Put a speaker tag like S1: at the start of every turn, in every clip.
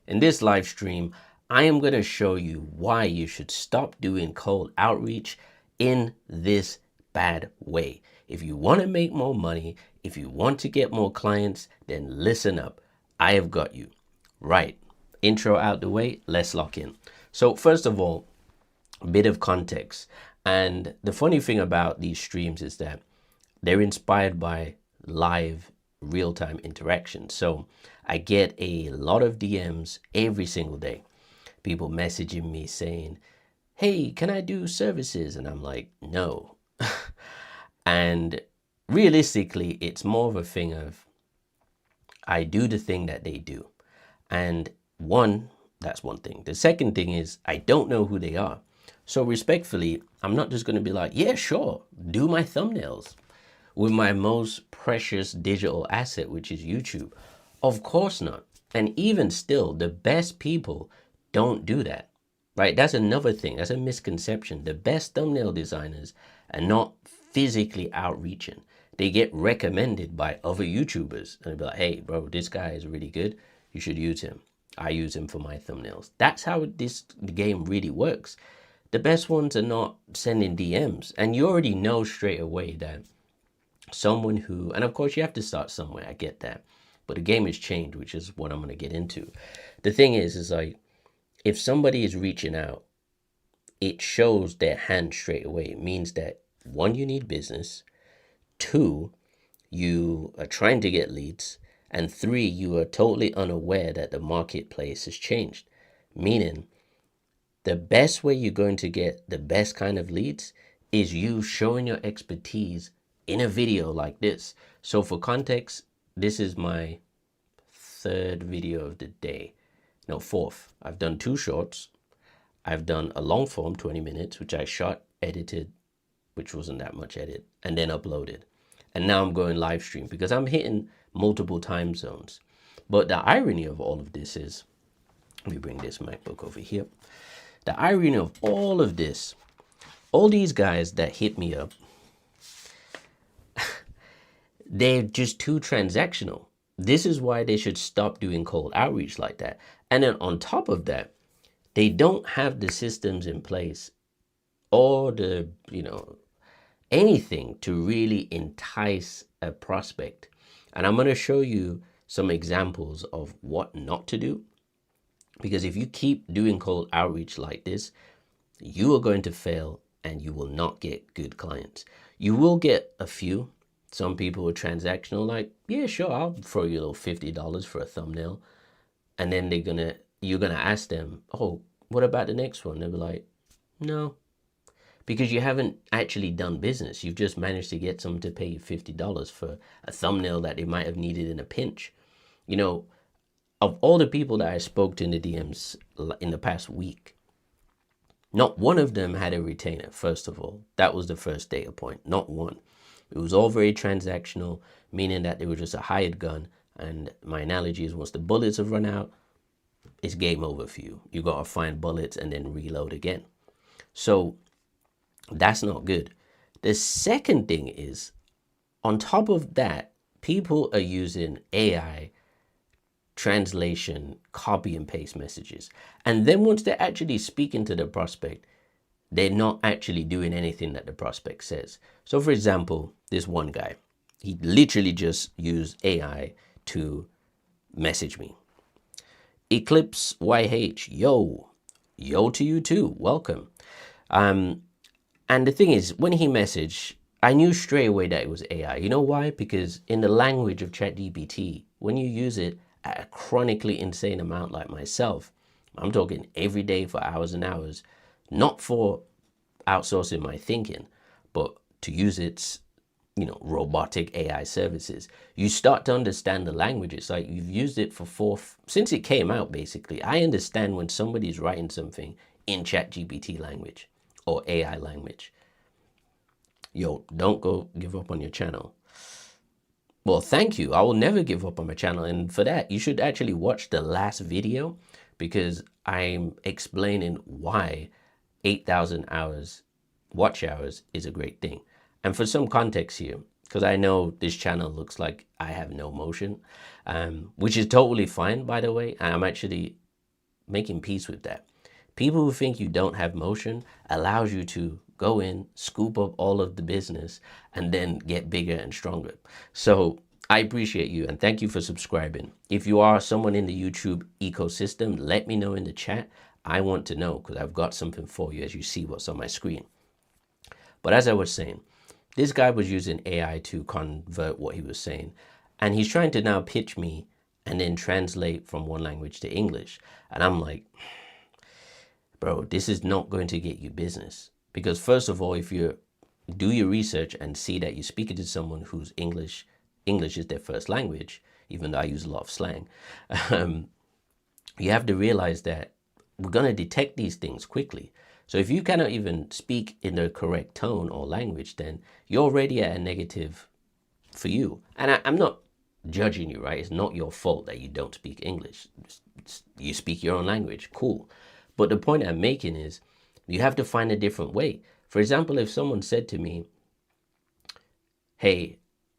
S1: In this live stream, I am going to show you why you should stop doing cold outreach in this bad way. If you want to make more money, if you want to get more clients, then listen up. I have got you. Right. Intro out the way, let's lock in. So first of all, a bit of context. And the funny thing about these streams is that they're inspired by live real-time interaction. So I get a lot of DMs every single day. People messaging me saying, hey, can I do services? And I'm like, no. And realistically, it's more of a thing of, I do the thing that they do. And that's one thing. The second thing is, I don't know who they are. So respectfully, I'm not just going to be like, yeah, sure, do my thumbnails with my most precious digital asset, which is YouTube. Of course not. And even still, the best people don't do that, right? That's another thing. That's a misconception. The best thumbnail designers are not physically outreaching. They get recommended by other YouTubers and they'll be like, hey, bro, this guy is really good. You should use him. I use him for my thumbnails. That's how the game really works. The best ones are not sending DMs. And you already know straight away that someone who, and of course you have to start somewhere, I get that. But the game has changed, which is what I'm going to get into. The thing is like, if somebody is reaching out, it shows their hand straight away. It means that, one, you need business. Two, you are trying to get leads. And three, you are totally unaware that the marketplace has changed. Meaning, the best way you're going to get the best kind of leads is you showing your expertise in a video like this. So for context, this is my third video of the day. No, fourth. I've done 2 shorts. I've done a long form, 20 minutes, which I shot, edited, which wasn't that much edit, and then uploaded. And now I'm going live stream because I'm hitting multiple time zones. But the irony of all of this is, let me bring this MacBook over here. The irony of all of this, all these guys that hit me up, they're just too transactional. This is why they should stop doing cold outreach like that. And then on top of that, they don't have the systems in place or the, anything to really entice a prospect. And I'm going to show you some examples of what not to do. Because if you keep doing cold outreach like this, you are going to fail and you will not get good clients. You will get a few. Some people are transactional, like, yeah, sure, I'll throw you a little $50 for a thumbnail. And then you're gonna ask them, oh, what about the next one? They'll be like, no, because you haven't actually done business. You've just managed to get someone to pay you $50 for a thumbnail that they might have needed in a pinch. Of all the people that I spoke to in the DMs in the past week, not one of them had a retainer, first of all. That was the first data point, not one. It was all very transactional, meaning that they were just a hired gun. And my analogy is, once the bullets have run out, it's game over for you. You got to find bullets and then reload again. So that's not good. The second thing is, on top of that, people are using AI translation, copy and paste messages. And then once they're actually speaking to the prospect, they're not actually doing anything that the prospect says. So for example, this one guy, he literally just used AI to message me. Eclipse YH, yo to you too, welcome. And the thing is, when he messaged, I knew straight away that it was AI. You know why? Because in the language of ChatGPT, when you use it at a chronically insane amount like myself, I'm talking every day for hours and hours, not for outsourcing my thinking, but to use its, robotic AI services. You start to understand the language. It's like you've used it for since it came out, basically. I understand when somebody's writing something in ChatGPT language or AI language. Yo, don't go give up on your channel. Well, thank you. I will never give up on my channel. And for that, you should actually watch the last video because I'm explaining why 8,000 hours, watch hours is a great thing. And for some context here, because I know this channel looks like I have no motion, which is totally fine, by the way. I'm actually making peace with that. People who think you don't have motion allows you to go in, scoop up all of the business, and then get bigger and stronger. So I appreciate you and thank you for subscribing. If you are someone in the YouTube ecosystem, let me know in the chat. I want to know because I've got something for you as you see what's on my screen. But as I was saying, this guy was using AI to convert what he was saying. And he's trying to now pitch me and then translate from one language to English. And I'm like, bro, this is not going to get you business. Because first of all, if you do your research and see that you're speaking to someone whose English is their first language, even though I use a lot of slang, you have to realize that we're going to detect these things quickly. So if you cannot even speak in the correct tone or language, then you're already at a negative for you. And I'm not judging you, right? It's not your fault that you don't speak English. You speak your own language, cool. But the point I'm making is you have to find a different way. For example, if someone said to me, hey,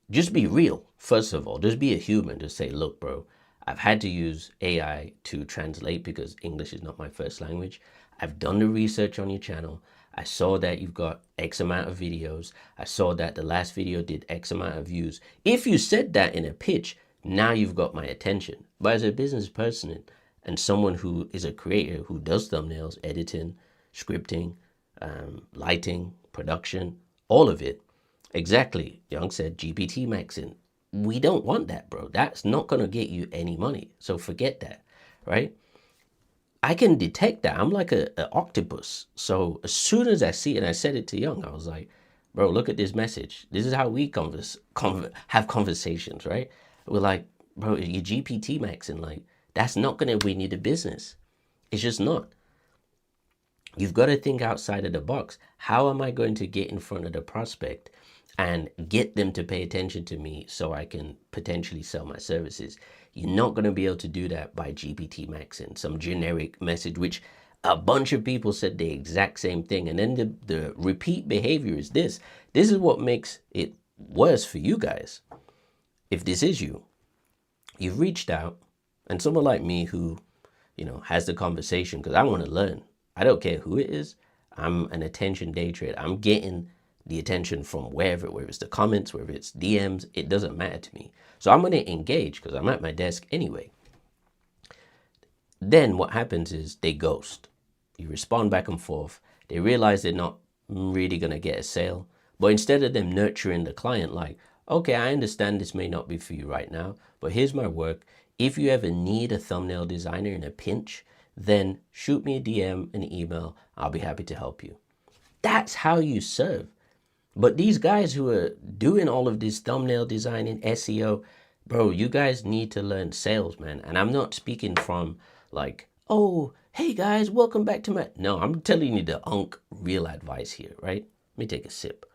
S1: just be real. First of all, just be a human. Just say, look, bro, I've had to use AI to translate because English is not my first language. I've done the research on your channel. I saw that you've got X amount of videos. I saw that the last video did X amount of views. If you said that in a pitch, now you've got my attention. But as a business person and someone who is a creator who does thumbnails, editing, scripting, lighting, production, all of it, exactly, Young said GPT maxing. We don't want that, bro. That's not going to get you any money. So forget that, right? I can detect that. I'm like an octopus. So as soon as I see it, and I said it to Young, I was like, bro, look at this message. This is how we have conversations, right? We're like, bro, you GPT maxing, like, that's not going to win you the business. It's just not. You've got to think outside of the box. How am I going to get in front of the prospect and get them to pay attention to me so I can potentially sell my services? You're not going to be able to do that by GPT maxing, some generic message, which a bunch of people said the exact same thing. And then the repeat behavior is this. This is what makes it worse for you guys. If this is you, you've reached out, and someone like me who, has the conversation because I want to learn. I don't care who it is. I'm an attention day trader. I'm getting the attention from whether it's the comments, whether it's DMs, it doesn't matter to me. So I'm going to engage because I'm at my desk anyway. Then what happens is they ghost. You respond back and forth. They realize they're not really going to get a sale. But instead of them nurturing the client like, okay, I understand this may not be for you right now, but here's my work. If you ever need a thumbnail designer in a pinch, then shoot me a DM, an email. I'll be happy to help you. That's how you serve. But these guys who are doing all of this thumbnail designing, SEO, bro, you guys need to learn sales, man. And I'm not speaking from like, oh, hey guys, welcome back to my... No, I'm telling you the real advice here, right? Let me take a sip.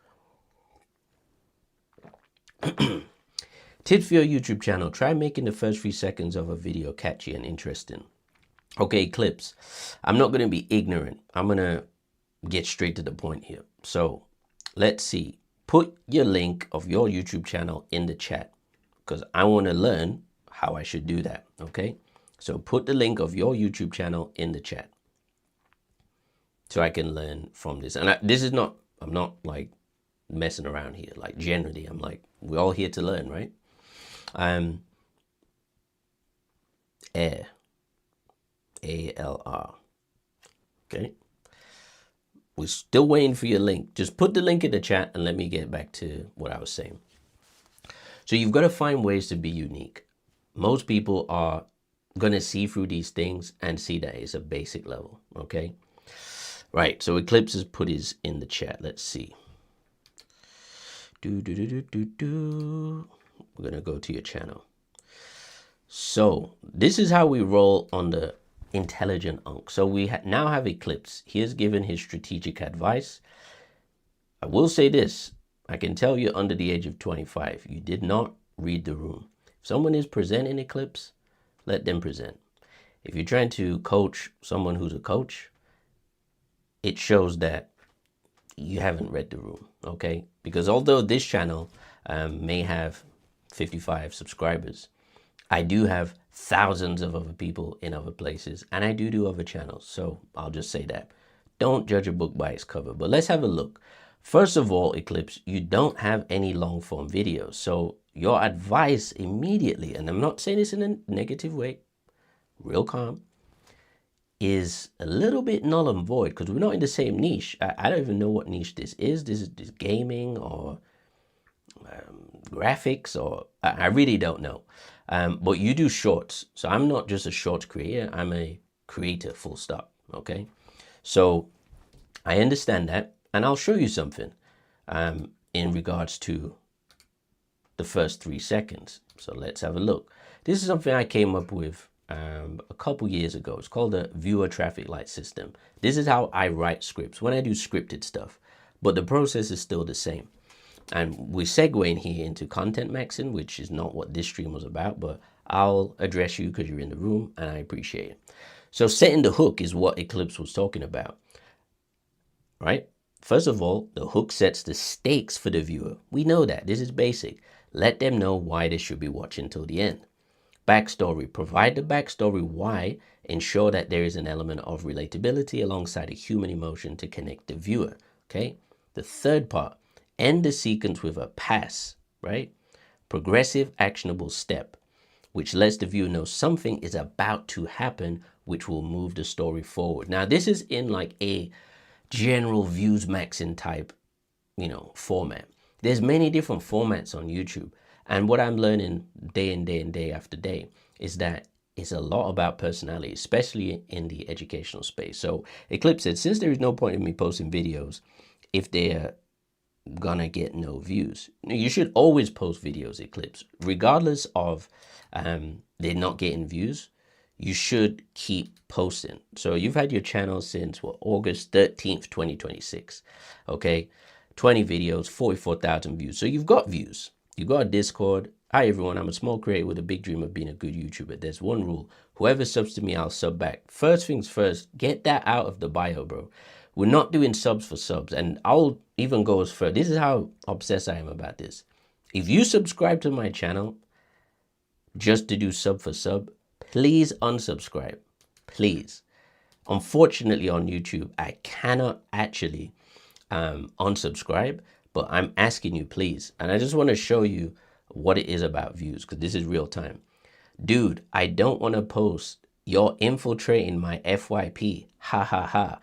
S1: Tips for your YouTube channel. Try making the first 3 seconds of a video catchy and interesting. Okay, clips. I'm not going to be ignorant. I'm going to get straight to the point here. So let's see. Put your link of your YouTube channel in the chat because I want to learn how I should do that. Okay, so put the link of your YouTube channel in the chat so I can learn from this. And I'm not like messing around here. Like generally, I'm like, we're all here to learn, right? Air. ALR. Okay. We're still waiting for your link. Just put the link in the chat and let me get back to what I was saying. So you've got to find ways to be unique. Most people are going to see through these things and see that it's a basic level. Okay. Right. So Eclipse has put his in the chat. Let's see. We're going to go to your channel. So this is how we roll on the intelligent unk. So we now have Eclipse. He has given his strategic advice. I will say this. I can tell you under the age of 25, you did not read the room. If someone is presenting Eclipse, let them present. If you're trying to coach someone who's a coach, it shows that you haven't read the room, okay? Because although this channel may have 55 subscribers, I do have thousands of other people in other places, and I do other channels. So I'll just say that. Don't judge a book by its cover. But let's have a look. First of all, Eclipse, you don't have any long form videos. So your advice immediately, and I'm not saying this in a negative way, real calm, is a little bit null and void because we're not in the same niche. I don't even know what niche this is. This is gaming or graphics, or I really don't know. But you do shorts. So I'm not just a shorts creator. I'm a creator, full stop. Okay. So I understand that. And I'll show you something in regards to the first 3 seconds. So let's have a look. This is something I came up with a couple years ago. It's called the viewer traffic light system. This is how I write scripts when I do scripted stuff, but the process is still the same. And we're segueing here into content maxing, which is not what this stream was about, but I'll address you because you're in the room and I appreciate it. So setting the hook is what Eclipse was talking about, right? First of all, the hook sets the stakes for the viewer. We know that. This is basic. Let them know why they should be watching till the end. Backstory. Provide the backstory why. Ensure that there is an element of relatability alongside a human emotion to connect the viewer. Okay. The third part. End the sequence with a pass, right? Progressive actionable step, which lets the viewer know something is about to happen, which will move the story forward. Now, this is in like a general views maxing type, format. There's many different formats on YouTube. And what I'm learning day in, day and day after day is that it's a lot about personality, especially in the educational space. So Eclipse said, since there is no point in me posting videos if they're gonna get no views. You should always post videos, Eclipse, regardless of they're not getting views. You should keep posting. So you've had your channel since August 13th, 2026. Okay, 20 videos, 44,000 views. So you've got views. You got a Discord. Hi everyone, I'm a small creator with a big dream of being a good YouTuber. There's one rule: whoever subs to me, I'll sub back. First things first, get that out of the bio, bro. We're not doing subs for subs, and I'll even go as far. This is how obsessed I am about this. If you subscribe to my channel just to do sub for sub, please unsubscribe, please. Unfortunately on YouTube, I cannot actually unsubscribe, but I'm asking you, please. And I just want to show you what it is about views, because this is real time. Dude, I don't want to post you're infiltrating my FYP. Ha ha ha.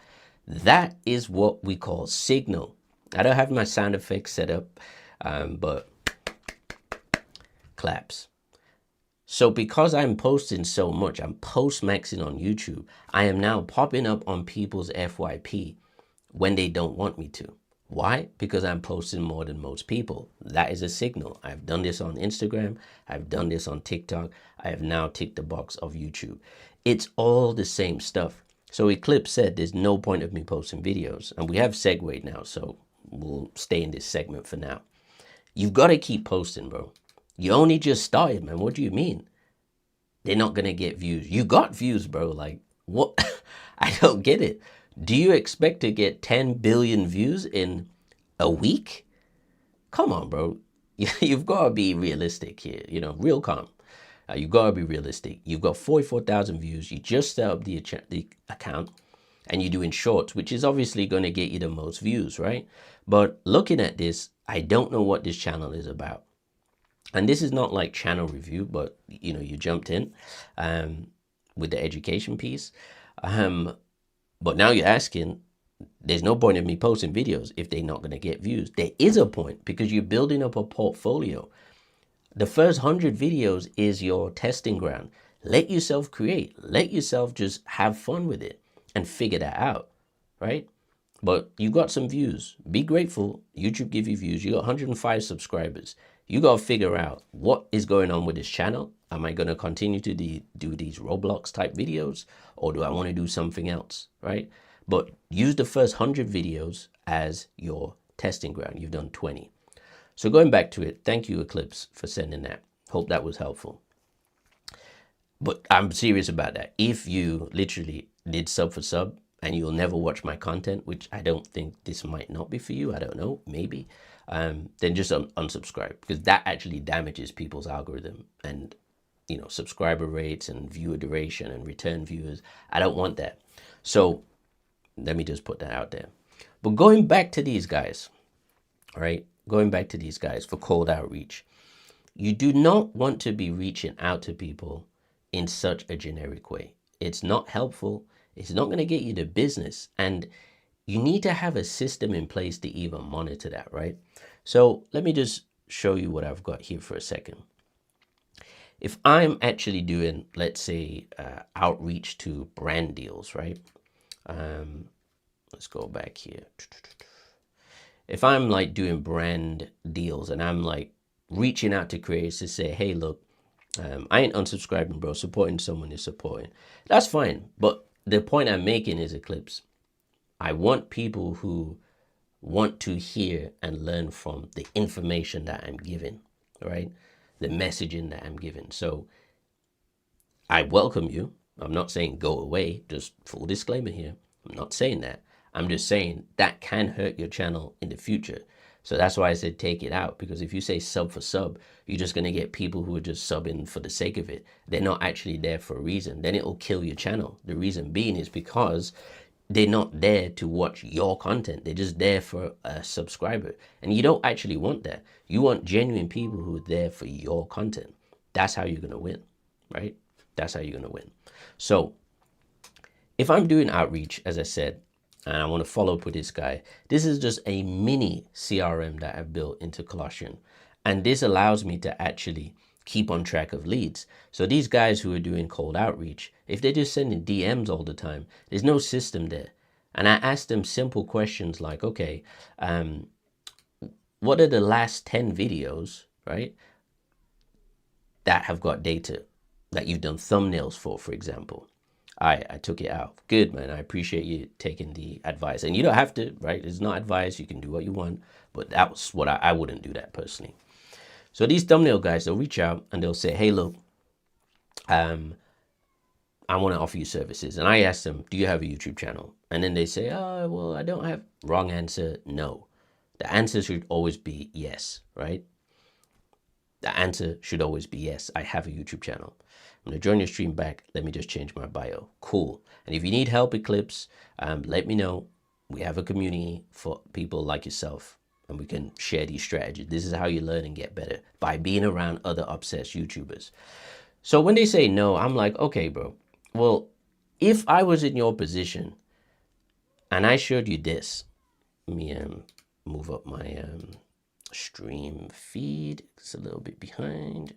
S1: That is what we call signal. I don't have my sound effects set up, but claps. So because I'm posting so much, I'm post-maxing on YouTube, I am now popping up on people's FYP when they don't want me to. Why? Because I'm posting more than most people. That is a signal. I've done this on Instagram. I've done this on TikTok. I have now ticked the box of YouTube. It's all the same stuff. So Eclipse said there's no point of me posting videos. And we have segued now, so we'll stay in this segment for now. You've got to keep posting, bro. You only just started, man. What do you mean? They're not going to get views. You got views, bro. Like, what? I don't get it. Do you expect to get 10 billion views in a week? Come on, bro. You've got to be realistic here. Real calm. You've got to be realistic. You've got 44,000 views. You just set up the account and you're doing shorts, which is obviously going to get you the most views, right? But looking at this, I don't know what this channel is about. And this is not like channel review, but you jumped in with the education piece. But now you're asking, there's no point in me posting videos if they're not going to get views. There is a point, because you're building up a portfolio. The first 100 videos is your testing ground. Let yourself create. Let yourself just have fun with it and figure that out, right? But you got some views. Be grateful. YouTube give you views. You got 105 subscribers. You got to figure out what is going on with this channel. Am I going to continue to do these Roblox type videos, or do I want to do something else, right? But use the first 100 videos as your testing ground. You've done 20. So going back to it, thank you, Eclipse, for sending that. Hope that was helpful. But I'm serious about that. If you literally did sub for sub and you'll never watch my content, which I don't think this might not be for you, I don't know, maybe, then just unsubscribe, because that actually damages people's algorithm. And subscriber rates and viewer duration and return viewers. I don't want that. So let me just put that out there. But going back to these guys, all right, going back to these guys for cold outreach, you do not want to be reaching out to people in such a generic way. It's not helpful. It's not going to get you the business. And you need to have a system in place to even monitor that, right? So let me just show you what I've got here for a second. If I'm actually doing, let's say, outreach to brand deals, right? Let's go back here. If I'm like doing brand deals and I'm like reaching out to creators to say, hey, look, I ain't unsubscribing, bro. Supporting someone is supporting. That's fine. But the point I'm making is, Eclipse, I want people who want to hear and learn from the information that I'm giving, right? The messaging that I'm giving. So I welcome you. I'm not saying go away, just full disclaimer here. I'm not saying that. I'm just saying that can hurt your channel in the future. So that's why I said take it out, because if you say sub for sub, you're just going to get people who are just subbing for the sake of it. They're not actually there for a reason. Then it will kill your channel. The reason being is because they're not there to watch your content. They're just there for a subscriber. And you don't actually want that. You want genuine people who are there for your content. That's how you're going to win, right? That's how you're going to win. So if I'm doing outreach, as I said, and I want to follow up with this guy, this is just a mini CRM that I've built into Colossian. And this allows me to actually keep on track of leads. So these guys who are doing cold outreach, if they're just sending DMs all the time, there's no system there. And I asked them simple questions like, okay, what are the last 10 videos, right, that have got data that you've done thumbnails for example? I took it out. Good, man. I appreciate you taking the advice. And you don't have to, right? It's not advice. You can do what you want. But that was what I wouldn't do that personally. So these thumbnail guys, they'll reach out and they'll say, hey, look, I want to offer you services. And I ask them, do you have a YouTube channel? And then they say, oh, well, I don't have. Wrong answer, no. The answer should always be yes, right? The answer should always be yes. I have a YouTube channel. I'm going to join your stream back. Let me just change my bio. Cool. And if you need help, Eclipse, let me know. We have a community for people like yourself, and we can share these strategies. This is how you learn and get better, by being around other obsessed YouTubers. So when they say no, I'm like, okay, bro. Well, if I was in your position and I showed you this, let me move up my stream feed. It's a little bit behind.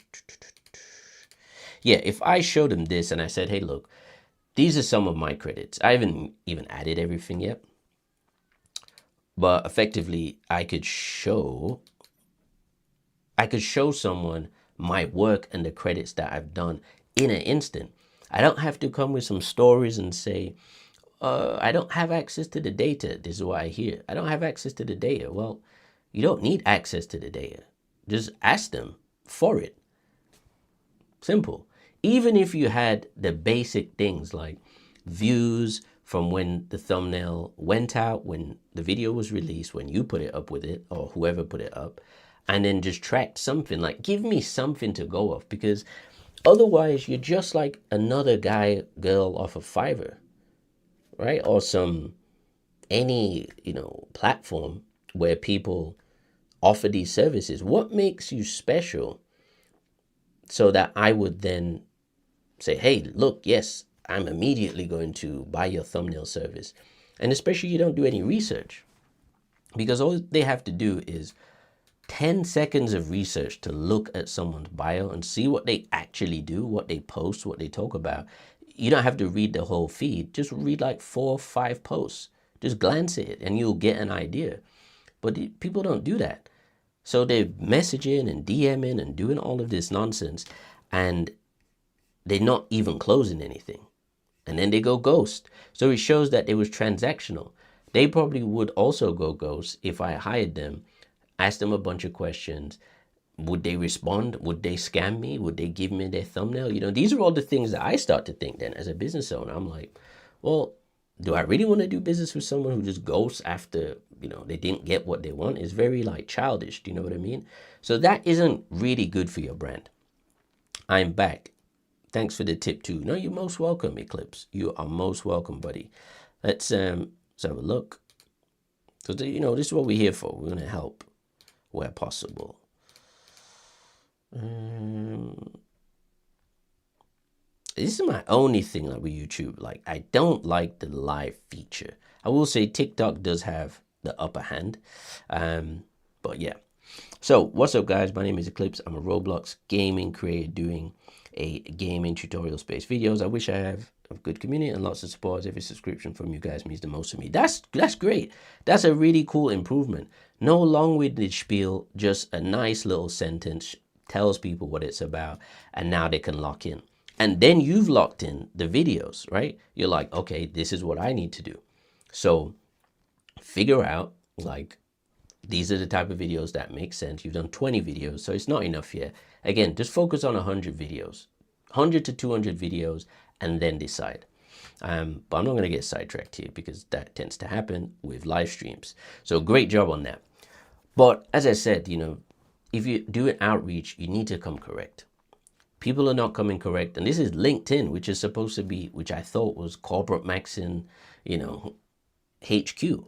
S1: Yeah, if I showed them this and I said, hey, look, these are some of my credits. I haven't even added everything yet. But effectively, I could show someone my work and the credits that I've done in an instant. I don't have to come with some stories and say, I don't have access to the data. This is what I hear. I don't have access to the data. Well, you don't need access to the data. Just ask them for it. Simple. Even if you had the basic things like views from when the thumbnail went out, when the video was released, when you put it up with it, or whoever put it up, and then just track something, like give me something to go off, because otherwise you're just like another guy, girl off of Fiverr, right? Or any platform where people offer these services. What makes you special so that I would then say, hey, look, yes, I'm immediately going to buy your thumbnail service. And especially you don't do any research, because all they have to do is 10 seconds of research to look at someone's bio and see what they actually do, what they post, what they talk about. You don't have to read the whole feed. Just read like 4 or 5 posts. Just glance at it and you'll get an idea. But people don't do that. So they're messaging and DMing and doing all of this nonsense, and they're not even closing anything. And then they go ghost. So it shows that it was transactional. They probably would also go ghost if I hired them, asked them a bunch of questions. Would they respond? Would they scam me? Would they give me their thumbnail? These are all the things that I start to think then as a business owner. I'm like, well, do I really want to do business with someone who just ghosts after, they didn't get what they want? It's very like childish. Do you know what I mean? So that isn't really good for your brand. I'm back. Thanks for the tip too. No, you're most welcome, Eclipse. You are most welcome, buddy. Let's have a look. So this is what we're here for. We're gonna help where possible. This is my only thing like with YouTube. Like, I don't like the live feature. I will say TikTok does have the upper hand. But yeah. So what's up, guys? My name is Eclipse. I'm a Roblox gaming creator doing a gaming tutorial space videos. I wish I have a good community and lots of support. Every subscription from you guys means the most to me. That's great. That's a really cool improvement. No long-winded spiel, just a nice little sentence tells people what it's about, and now they can lock in. And then you've locked in the videos, right? You're like, okay, this is what I need to do. So figure out, like, these are the type of videos that make sense. You've done 20 videos, so it's not enough yet. Again, just focus on 100 videos, 100 to 200 videos, and then decide. But I'm not going to get sidetracked here because that tends to happen with live streams. So great job on that. But as I said, if you do an outreach, you need to come correct. People are not coming correct. And this is LinkedIn, which is supposed to be, which I thought was corporate maxing, HQ.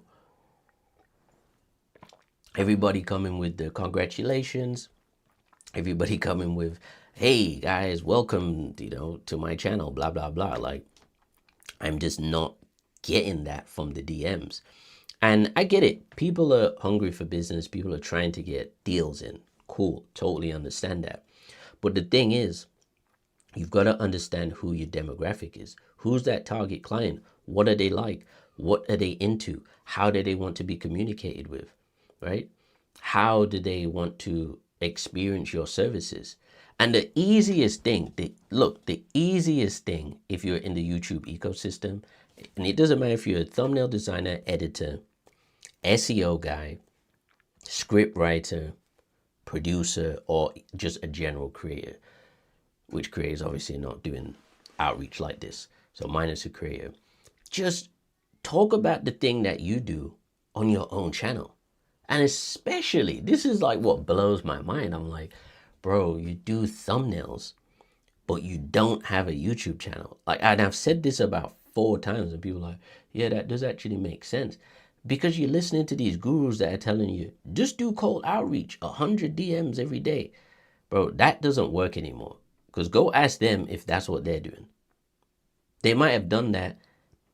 S1: Everybody coming with the congratulations. Everybody coming with, hey guys, welcome, to my channel, blah, blah, blah. Like, I'm just not getting that from the DMs. And I get it. People are hungry for business. People are trying to get deals in. Cool. Totally understand that. But the thing is, you've got to understand who your demographic is. Who's that target client? What are they like? What are they into? How do they want to be communicated with? Right? How do they want to experience your services? And the easiest thing, the easiest thing if you're in the YouTube ecosystem, and it doesn't matter if you're a thumbnail designer, editor, SEO guy, script writer, producer, or just a general creator, which creators obviously not doing outreach like this. So minus a creator. Just talk about the thing that you do on your own channel. And especially, this is like what blows my mind. I'm like, bro, you do thumbnails, but you don't have a YouTube channel. Like, and I've said this about 4 times, and people are like, yeah, that does actually make sense. Because you're listening to these gurus that are telling you, just do cold outreach, 100 DMs every day. Bro, that doesn't work anymore. Because go ask them if that's what they're doing. They might have done that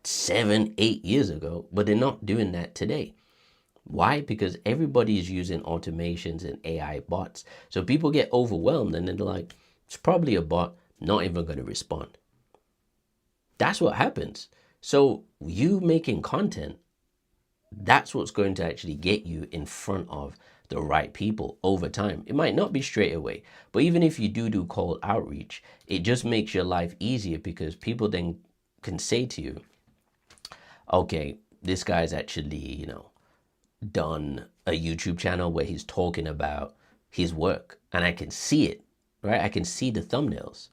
S1: 7, 8 years ago, but they're not doing that today. Why? Because everybody is using automations and AI bots. So people get overwhelmed and then they're like, it's probably a bot, not even going to respond. That's what happens. So you making content, that's what's going to actually get you in front of the right people over time. It might not be straight away, but even if you do cold outreach, it just makes your life easier because people then can say to you, okay, this guy's actually, done a YouTube channel where he's talking about his work and I can see it, right? I can see the thumbnails.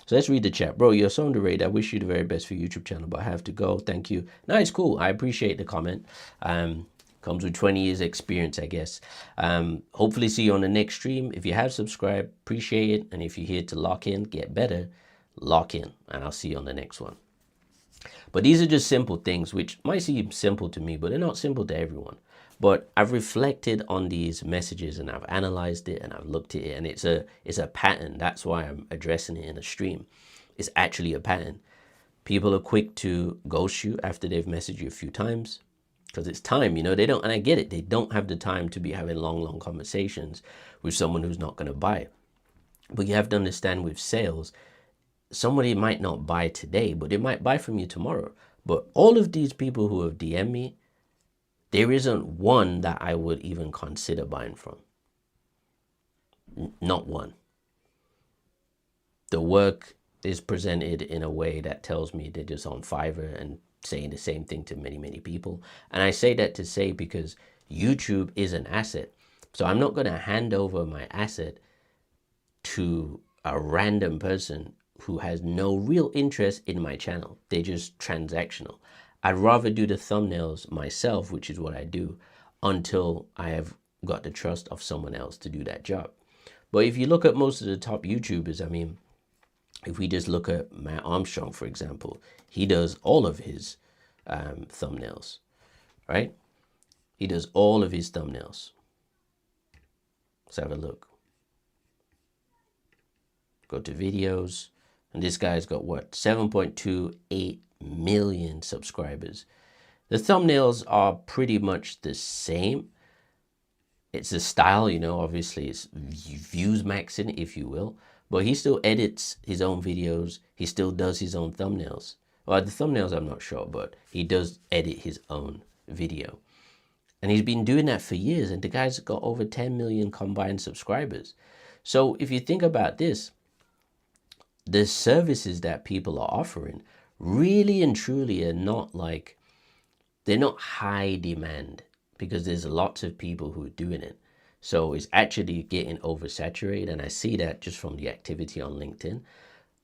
S1: So let's read the chat. Bro, you're so underrated. I wish you the very best for your YouTube channel, but I have to go. Thank you. Nice, cool. I appreciate the comment. Comes with 20 years experience, I guess. Hopefully see you on the next stream. If you have subscribed, appreciate it. And if you're here to lock in, get better, lock in. And I'll see you on the next one. But these are just simple things, which might seem simple to me, but they're not simple to everyone. But I've reflected on these messages and I've analyzed it and I've looked at it, and it's a pattern. That's why I'm addressing it in a stream. It's actually a pattern. People are quick to ghost you after they've messaged you a few times because it's time, they don't, and I get it. They don't have the time to be having long conversations with someone who's not going to buy. But you have to understand with sales, somebody might not buy today, but they might buy from you tomorrow. But all of these people who have DM'd me, there isn't one that I would even consider buying from. Not one. The work is presented in a way that tells me they're just on Fiverr and saying the same thing to many people. And I say that to say because YouTube is an asset. So I'm not going to hand over my asset to a random person who has no real interest in my channel. They're just transactional. I'd rather do the thumbnails myself, which is what I do, until I have got the trust of someone else to do that job. But if you look at most of the top YouTubers, I mean, If we just look at Matt Armstrong, for example, he does all of his thumbnails, right? He does all of his thumbnails. Let's have a look. Go to videos. And this guy's got what? 7.28 million subscribers. The thumbnails are pretty much the same. It's a style, you know, obviously it's views maxing, if you will. But he still edits his own videos. He still does his own thumbnails. Well, the thumbnails I'm not sure, but he does edit his own video. And he's been doing that for years. And the guy's got over 10 million combined subscribers. So if you think about this, the services that people are offering really and truly are not like, they're not high demand because there's lots of people who are doing it. So it's actually getting oversaturated. And I see that just from the activity on LinkedIn,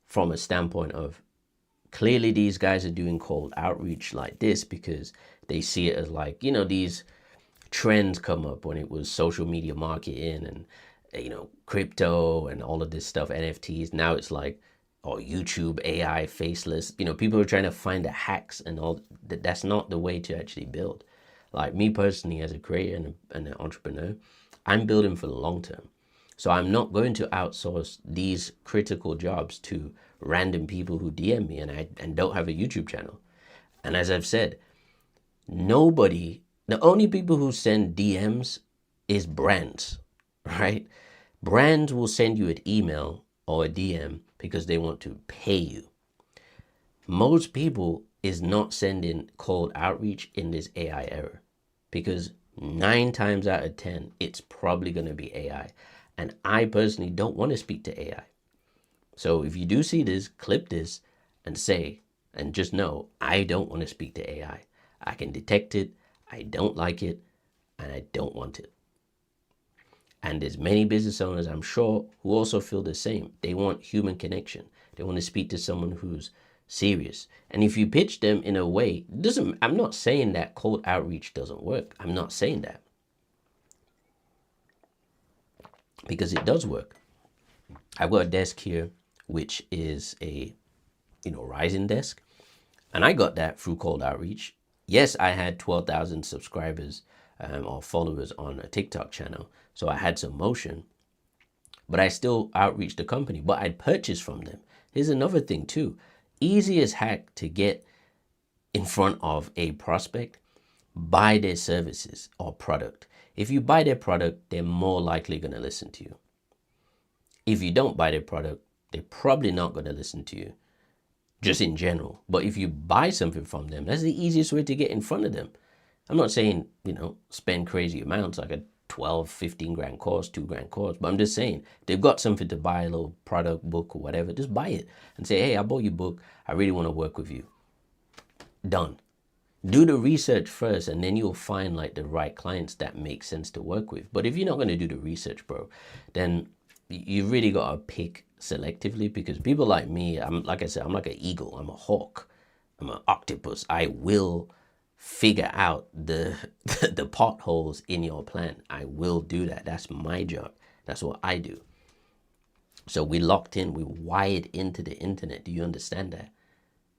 S1: from a standpoint of clearly these guys are doing cold outreach like this because they see it as like, you know, these trends come up when it was social media marketing and, you know, crypto and all of this stuff, NFTs. Now it's like, or YouTube, AI, faceless. You know, people are trying to find the hacks and all. That's not the way to actually build. Like me personally, as a creator and an entrepreneur, I'm building for the long term. So I'm not going to outsource these critical jobs to random people who DM me and don't have a YouTube channel. And as I've said, the only people who send DMs is brands, right? Brands will send you an email or a DM because they want to pay you. Most people is not sending cold outreach in this AI era because 9 times out of 10, it's probably going to be AI. And I personally don't want to speak to AI. So if you do see this, clip this and say, and just know, I don't want to speak to AI. I can detect it. I don't like it. And I don't want it. And there's many business owners, I'm sure, who also feel the same. They want human connection. They want to speak to someone who's serious. And if you pitch them in a way, I'm not saying that cold outreach doesn't work. I'm not saying that. Because it does work. I've got a desk here, which is a, rising desk. And I got that through cold outreach. Yes, I had 12,000 subscribers or followers on a TikTok channel. So I had some motion, but I still outreached the company, but I'd purchased from them. Here's another thing too. Easiest hack to get in front of a prospect, buy their services or product. If you buy their product, they're more likely going to listen to you. If you don't buy their product, they're probably not going to listen to you, just in general. But if you buy something from them, that's the easiest way to get in front of them. I'm not saying, spend crazy amounts like a 12, 15 grand course, 2 grand course. But I'm just saying, they've got something to buy, a little product, book or whatever. Just buy it and say, hey, I bought your book. I really want to work with you. Done. Do the research first and then you'll find like the right clients that make sense to work with. But if you're not going to do the research, bro, then you really got to pick selectively because people like me, like I said, I'm like an eagle. I'm a hawk. I'm an octopus. I will figure out the potholes in your plan. I will do that. That's my job. That's what I do. So we locked in, we wired into the internet. Do you understand that?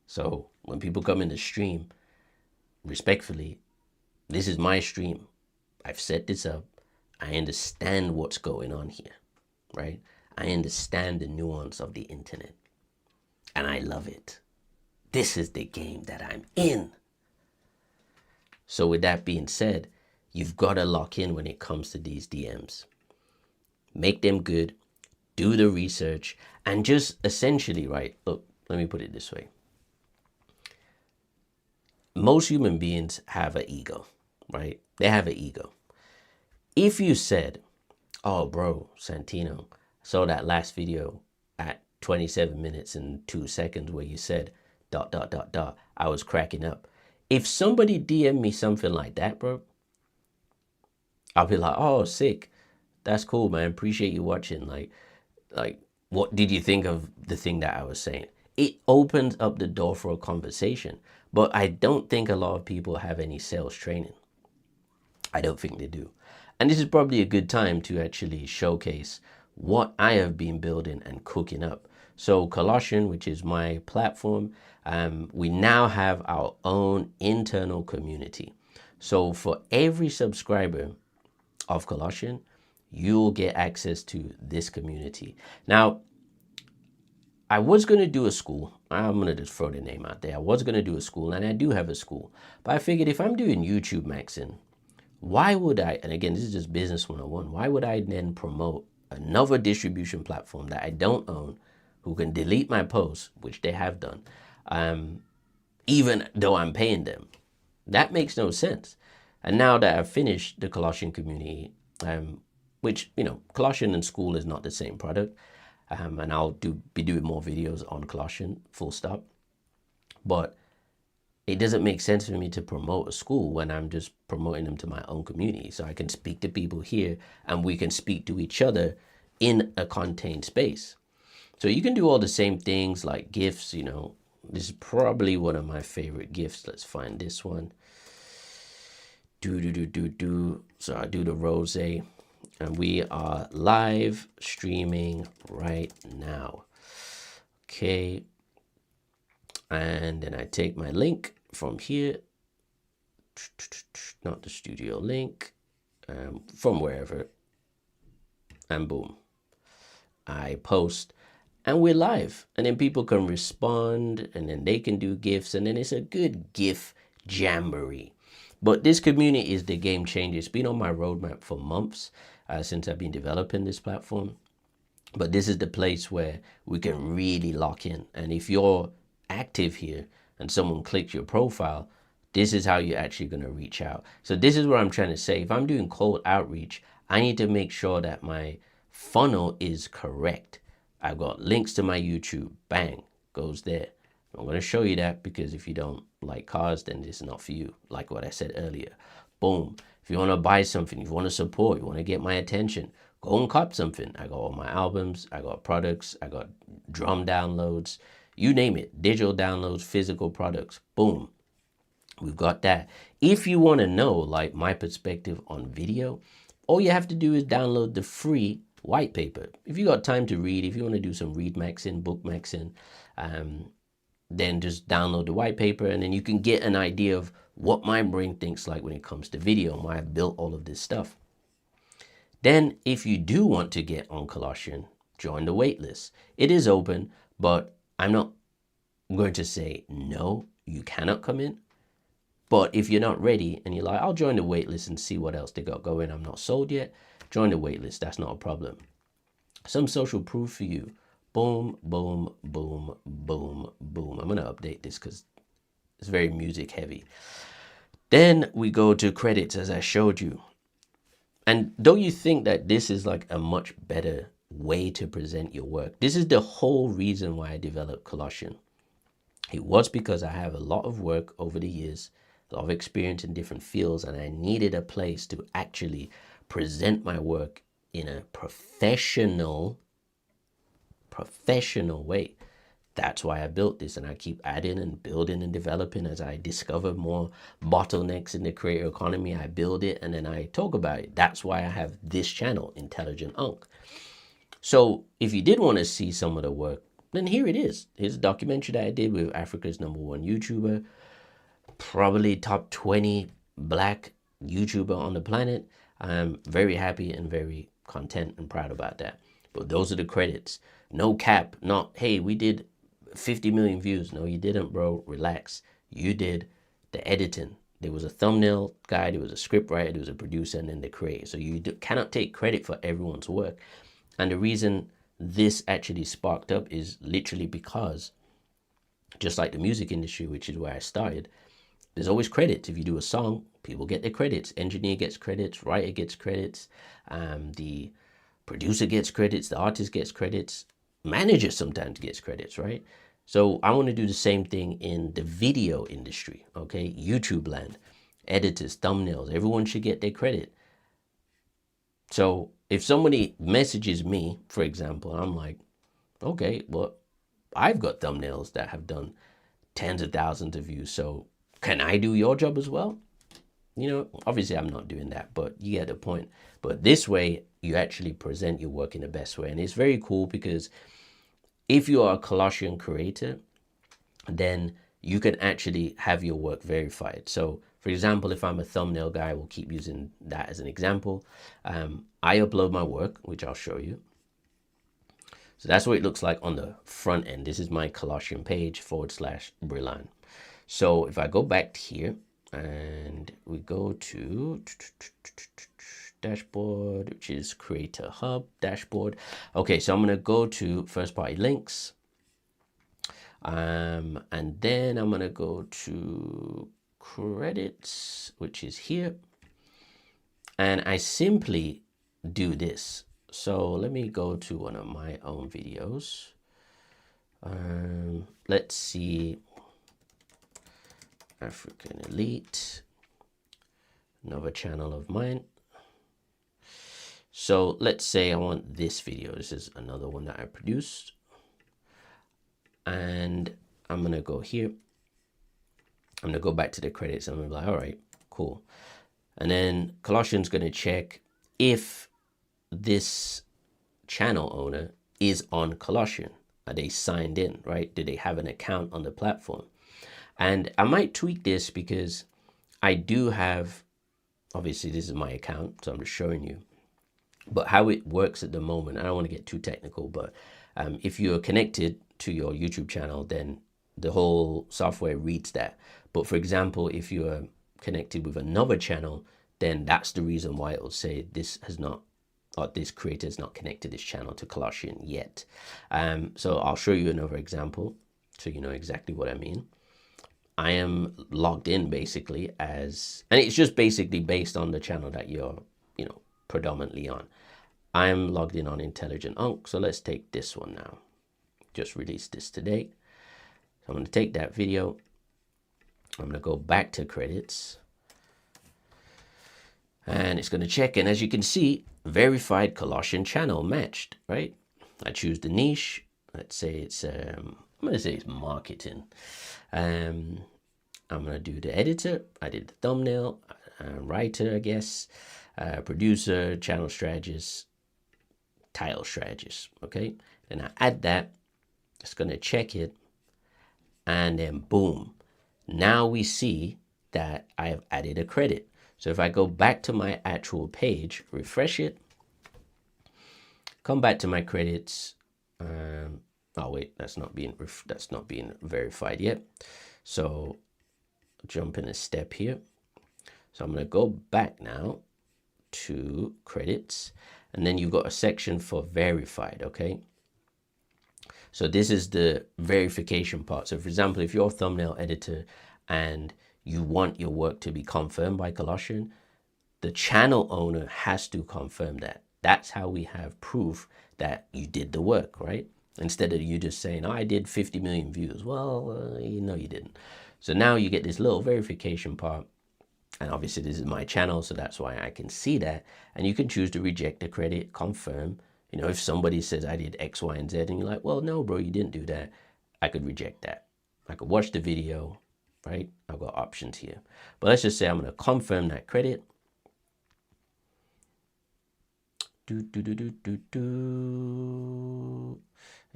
S1: So when people come in the stream, respectfully, this is my stream. I've set this up. I understand what's going on here, right? I understand the nuance of the internet and I love it. This is the game that I'm in. So with that being said, you've got to lock in when it comes to these DMs. Make them good, do the research, and just essentially, right, look, let me put it this way. Most human beings have an ego, right? They have an ego. If you said, oh, bro, Santino, I saw that last video at 27 minutes and 2 seconds where you said, ... I was cracking up. If somebody DM me something like that, bro, I'll be like, oh, sick. That's cool, man. Appreciate you watching. Like, what did you think of the thing that I was saying? It opens up the door for a conversation. But I don't think a lot of people have any sales training. I don't think they do. And this is probably a good time to actually showcase what I have been building and cooking up. So Colossian, which is my platform, we now have our own internal community. So for every subscriber of Colossian, you'll get access to this community. Now, I was going to do a school. I'm going to just throw the name out there. I was going to do a school, and I do have a school. But I figured if I'm doing YouTube maxing, why would I, and again, this is just business 101, why would I then promote another distribution platform that I don't own, who can delete my posts, which they have done, even though I'm paying them? That makes no sense. And now that I've finished the Colossian community, which, Colossian and school is not the same product, and I'll be doing more videos on Colossian, full stop. But it doesn't make sense for me to promote a school when I'm just promoting them to my own community. So I can speak to people here and we can speak to each other in a contained space. So you can do all the same things like gifts, This is probably one of my favorite gifts. Let's find this one. So I do the rose, and we are live streaming right now. Okay. And then I take my link from here, not the studio link, from wherever, and boom, I post, and we're live, and then people can respond, and then they can do gifts, and then it's a good gift jamboree. But this community is the game changer. It's been on my roadmap for months since I've been developing this platform. But this is the place where we can really lock in. And if you're active here and someone clicks your profile, this is how you're actually going to reach out. So this is what I'm trying to say. If I'm doing cold outreach, I need to make sure that my funnel is correct. I've got links to my YouTube. Bang, goes there. I'm going to show you that because if you don't like cars, then this is not for you. Like what I said earlier. Boom. If you want to buy something, if you want to support, you want to get my attention, go and cop something. I got all my albums, I got products, I got drum downloads, you name it, digital downloads, physical products. Boom. We've got that. If you want to know like my perspective on video, all you have to do is download the free white paper. If you got time to read, if you want to do some read maxing, book maxing, then just download the white paper, and then you can get an idea of what my brain thinks like when it comes to video and why I've built all of this stuff. Then if you do want to get on Colossian, join the waitlist. It is open, but I'm not going to say no, you cannot come in. But if you're not ready and you're like, I'll join the waitlist and see what else they got going, I'm not sold yet, join the waitlist. That's not a problem. Some social proof for you. Boom, boom, boom, boom, boom. I'm going to update this because it's very music heavy. Then we go to credits, as I showed you. And don't you think that this is like a much better way to present your work? This is the whole reason why I developed Colossian. It was because I have a lot of work over the years, a lot of experience in different fields, and I needed a place to actually present my work in a professional way. That's why I built this, and I keep adding and building and developing as I discover more bottlenecks in the creator economy. I build it and then I talk about it. That's why I have this channel, Intelligent Unk. So if you did want to see some of the work, then here it is. Here's a documentary that I did with Africa's #1 YouTuber, probably top 20 black YouTuber on the planet. I'm very happy and very content and proud about that. But those are the credits. No cap, not, hey, we did 50 million views. No, you didn't, bro. Relax. You did the editing. There was a thumbnail guy, there was a script writer, there was a producer, and then the creator. So you cannot take credit for everyone's work. And the reason this actually sparked up is literally because, just like the music industry, which is where I started, there's always credits. If you do a song, people get their credits. Engineer gets credits, writer gets credits, the producer gets credits, the artist gets credits, manager sometimes gets credits, right? So I want to do the same thing in the video industry, okay? YouTube land, editors, thumbnails, everyone should get their credit. So if somebody messages me, for example, I'm like, okay, well, I've got thumbnails that have done tens of thousands of views, so can I do your job as well? You know, obviously I'm not doing that, but you get the point. But this way, you actually present your work in the best way. And it's very cool because if you are a Colossian creator, then you can actually have your work verified. So for example, if I'm a thumbnail guy, we'll keep using that as an example. I upload my work, which I'll show you. So that's what it looks like on the front end. This is my Colossian page /Brillan. So if I go back here and we go to dashboard, which is Creator Hub dashboard. Okay, so I'm going to go to first party links. And then I'm going to go to credits, which is here. And I simply do this. So let me go to one of my own videos. Let's see, African Elite, another channel of mine. So let's say I want this video. This is another one that I produced. And I'm going to go here. I'm going to go back to the credits. I'm going to be like, all right, cool. And then Colossian's going to check if this channel owner is on Colossian. Are they signed in, right? Do they have an account on the platform? And I might tweak this because I do have, obviously this is my account, so I'm just showing you. But how it works at the moment, I don't want to get too technical, but if you're connected to your YouTube channel, then the whole software reads that. But for example, if you're connected with another channel, then that's the reason why it will say this has not, or this creator is not connected this channel to Colossian yet. So I'll show you another example so you know exactly what I mean. I am logged in basically as, and it's just basically based on the channel that you're, predominantly on. I'm logged in on Intelligent Unc. So let's take this one now. Just released this today. So I'm going to take that video. I'm going to go back to credits. And it's going to check. And as you can see, verified Colossian channel matched, right? I choose the niche. Let's say it's, I'm going to say it's marketing. I'm going to do the editor. I did the thumbnail, writer, I guess, producer, channel strategist, title strategist. Okay. Then I add that. It's going to check it. And then boom. Now we see that I have added a credit. So if I go back to my actual page, refresh it, come back to my credits. Oh wait, that's not being verified yet. So jump in a step here. So I'm going to go back now to credits, and then you've got a section for verified. Okay. So this is the verification part. So for example, if you're a thumbnail editor and you want your work to be confirmed by Colossian, the channel owner has to confirm that. That's how we have proof that you did the work, right? Instead of you just saying, oh, I did 50 million views. Well, you know you didn't. So now you get this little verification part. And obviously this is my channel, so that's why I can see that. And you can choose to reject the credit, confirm. If somebody says I did X, Y, and Z, and you're like, well, no, bro, you didn't do that. I could reject that. I could watch the video, right? I've got options here. But let's just say I'm going to confirm that credit.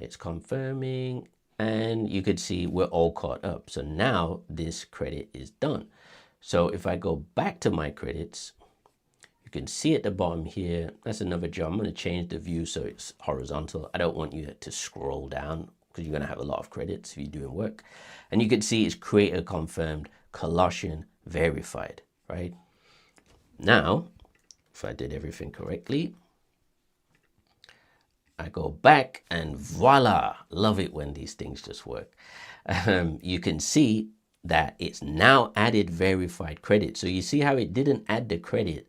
S1: It's confirming. And you could see we're all caught up. So now this credit is done. So if I go back to my credits, you can see at the bottom here, that's another job. I'm going to change the view so it's horizontal. I don't want you to scroll down because you're going to have a lot of credits if you're doing work. And you can see it's creator confirmed, Colossian verified, right? Now, if I did everything correctly, I go back and voila, love it when these things just work. You can see that it's now added verified credit. So you see how it didn't add the credit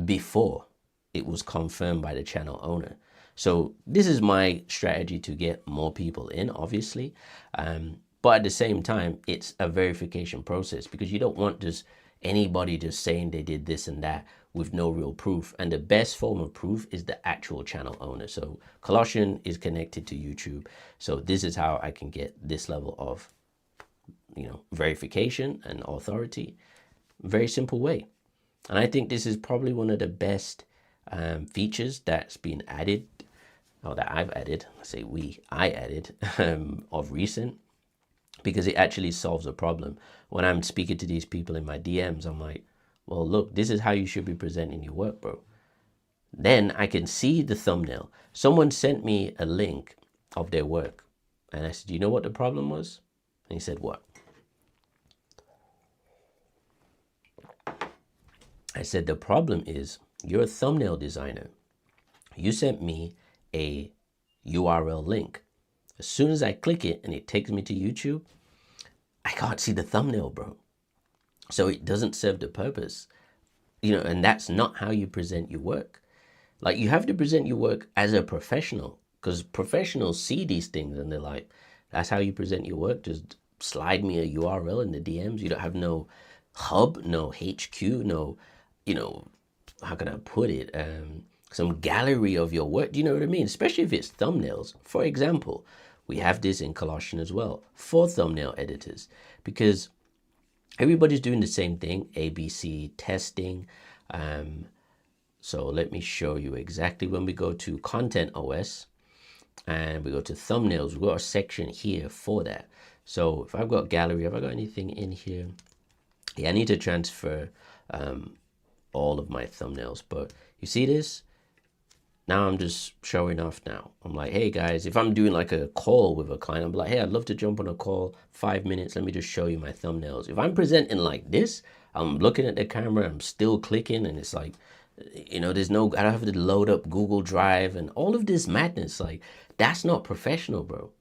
S1: before it was confirmed by the channel owner. So this is my strategy to get more people in, obviously. But at the same time, it's a verification process because you don't want just anybody just saying they did this and that with no real proof. And the best form of proof is the actual channel owner. So Colossian is connected to YouTube. So this is how I can get this level of verification and authority. Very simple way. And I think this is probably one of the best features that's been added or that I've added, I added of recent, because it actually solves a problem. When I'm speaking to these people in my DMs, I'm like, well, look, this is how you should be presenting your work, bro. Then I can see the thumbnail. Someone sent me a link of their work. And I said, you know what the problem was? And he said, what? I said, the problem is you're a thumbnail designer. You sent me a URL link. As soon as I click it and it takes me to YouTube, I can't see the thumbnail, bro. So it doesn't serve the purpose, and that's not how you present your work. Like, you have to present your work as a professional, because professionals see these things and they're like, that's how you present your work? Just slide me a URL in the DMs. You don't have no hub, no HQ, no, how can I put it? Some gallery of your work. Do you know what I mean? Especially if it's thumbnails. For example, we have this in Colossian as well for thumbnail editors, because everybody's doing the same thing, ABC testing. So let me show you exactly. When we go to Content OS and we go to thumbnails, we've got a section here for that. So if I've got gallery, have I got anything in here? Yeah, I need to transfer all of my thumbnails, but you see this? Now I'm just showing off now. I'm like, hey guys, if I'm doing like a call with a client, I'm like, hey, I'd love to jump on a call, 5 minutes. Let me just show you my thumbnails. If I'm presenting like this, I'm looking at the camera, I'm still clicking, and it's like, there's no, I don't have to load up Google Drive and all of this madness. Like, that's not professional, bro.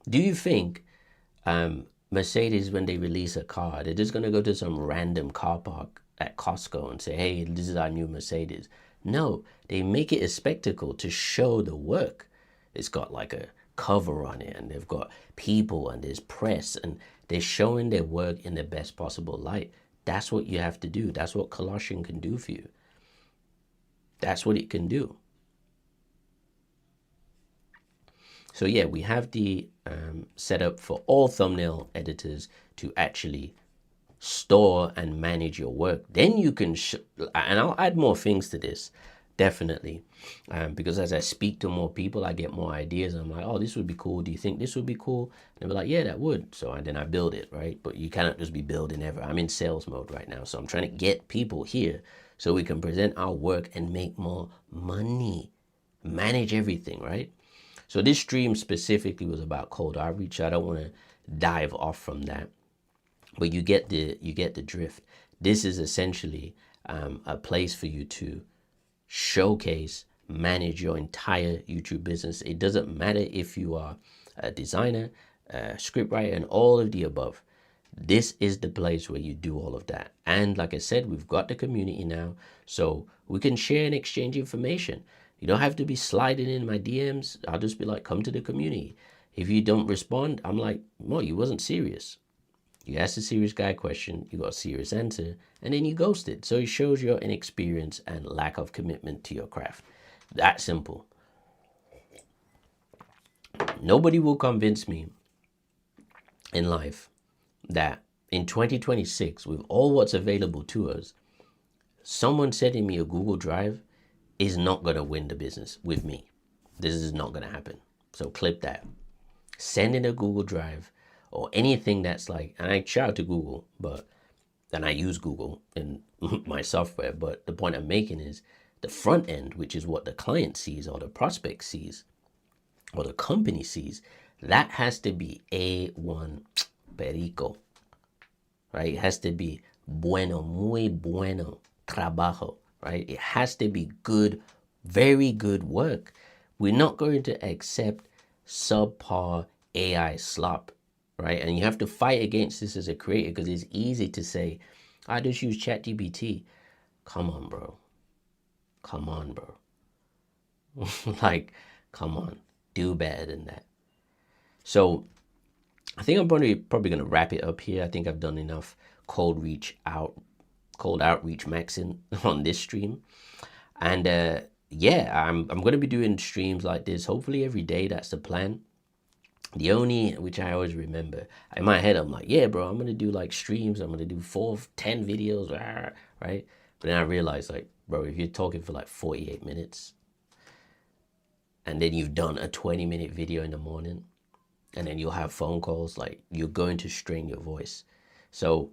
S1: Do you think Mercedes, when they release a car, they're just going to go to some random car park at Costco and say, hey, this is our new Mercedes? No, they make it a spectacle to show the work. It's got like a cover on it, and they've got people, and there's press, and they're showing their work in the best possible light. That's what you have to do. That's what Colossian can do for you. That's what it can do. So yeah, we have the setup for all thumbnail editors to actually store and manage your work. Then you can, and I'll add more things to this, definitely, because as I speak to more people, I get more ideas. I'm like, oh, this would be cool. Do you think this would be cool? And they'll be like, yeah, that would. So and then I build it, right? But you cannot just be building ever. I'm in sales mode right now, so I'm trying to get people here so we can present our work and make more money, manage everything, right? So this stream specifically was about cold outreach. I don't want to dive off from that, but you get the drift. This is essentially a place for you to showcase, manage your entire YouTube business. It doesn't matter if you are a designer, a scriptwriter, and all of the above. This is the place where you do all of that. And like I said, we've got the community now, so we can share and exchange information. You don't have to be sliding in my DMs. I'll just be like, come to the community. If you don't respond, I'm like, well, you wasn't serious. You asked a serious guy question, you got a serious answer, and then you ghosted. So it shows your inexperience and lack of commitment to your craft. That simple. Nobody will convince me in life that in 2026, with all what's available to us, someone sending me a Google Drive is not going to win the business with me. This is not going to happen. So clip that. Sending a Google Drive or anything that's like, and I shout out to Google, and I use Google in my software, but the point I'm making is the front end, which is what the client sees or the prospect sees or the company sees, that has to be A1 perico, right? It has to be bueno, muy bueno trabajo, right? It has to be good, very good work. We're not going to accept subpar AI slop, right? And you have to fight against this as a creator, because it's easy to say, I just use ChatGPT. Come on, bro. Come on, bro. Like, come on. Do better than that. So I think I'm probably going to wrap it up here. I think I've done enough cold outreach maxing on this stream. And yeah, I'm going to be doing streams like this, hopefully every day. That's the plan. The only, which I always remember, in my head, I'm like, yeah, bro, I'm going to do like streams. I'm going to do 10 videos, right? But then I realized, like, bro, if you're talking for like 48 minutes and then you've done a 20-minute video in the morning, and then you'll have phone calls, like you're going to strain your voice. So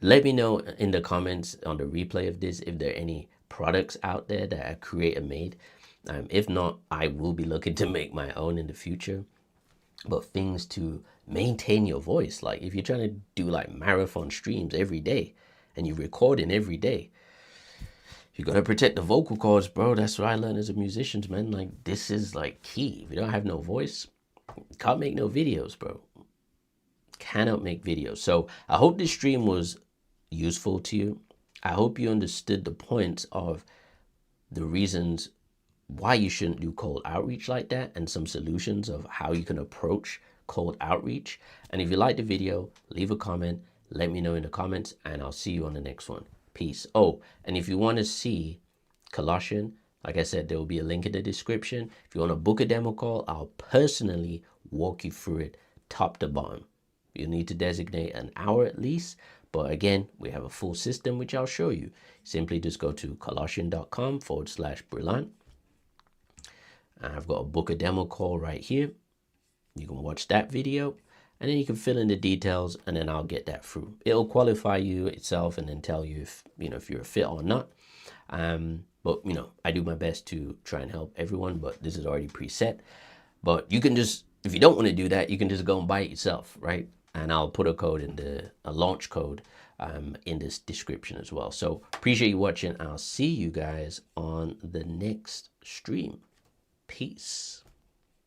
S1: let me know in the comments on the replay of this if there are any products out there that a creator made. If not, I will be looking to make my own in the future. But things to maintain your voice, like if you're trying to do like marathon streams every day and you're recording every day, you gotta protect the vocal cords, bro. That's what I learned as a musician, man. Like, this is like key. If you don't have no voice, you can't make no videos, bro. Cannot make videos. So I hope this stream was useful to you. I hope you understood the points of the reasons why you shouldn't do cold outreach like that, and some solutions of how you can approach cold outreach. And if you like the video, leave a comment, let me know in the comments, and I'll see you on the next one. Peace. Oh, and if you want to see Colossian, like I said, there will be a link in the description. If you want to book a demo call, I'll personally walk you through it top to bottom. You need to designate an hour at least, but again, we have a full system which I'll show you. Simply just go to colossian.com/brillant. I've got a book a demo call right here. You can watch that video, and then you can fill in the details, and then I'll get that through. It'll qualify you itself and then tell you if you're a fit or not. But I do my best to try and help everyone, but this is already preset. But you can just, if you don't want to do that, you can just go and buy it yourself, right? And I'll put a code in a launch code in this description as well. So appreciate you watching. I'll see you guys on the next stream. Peace.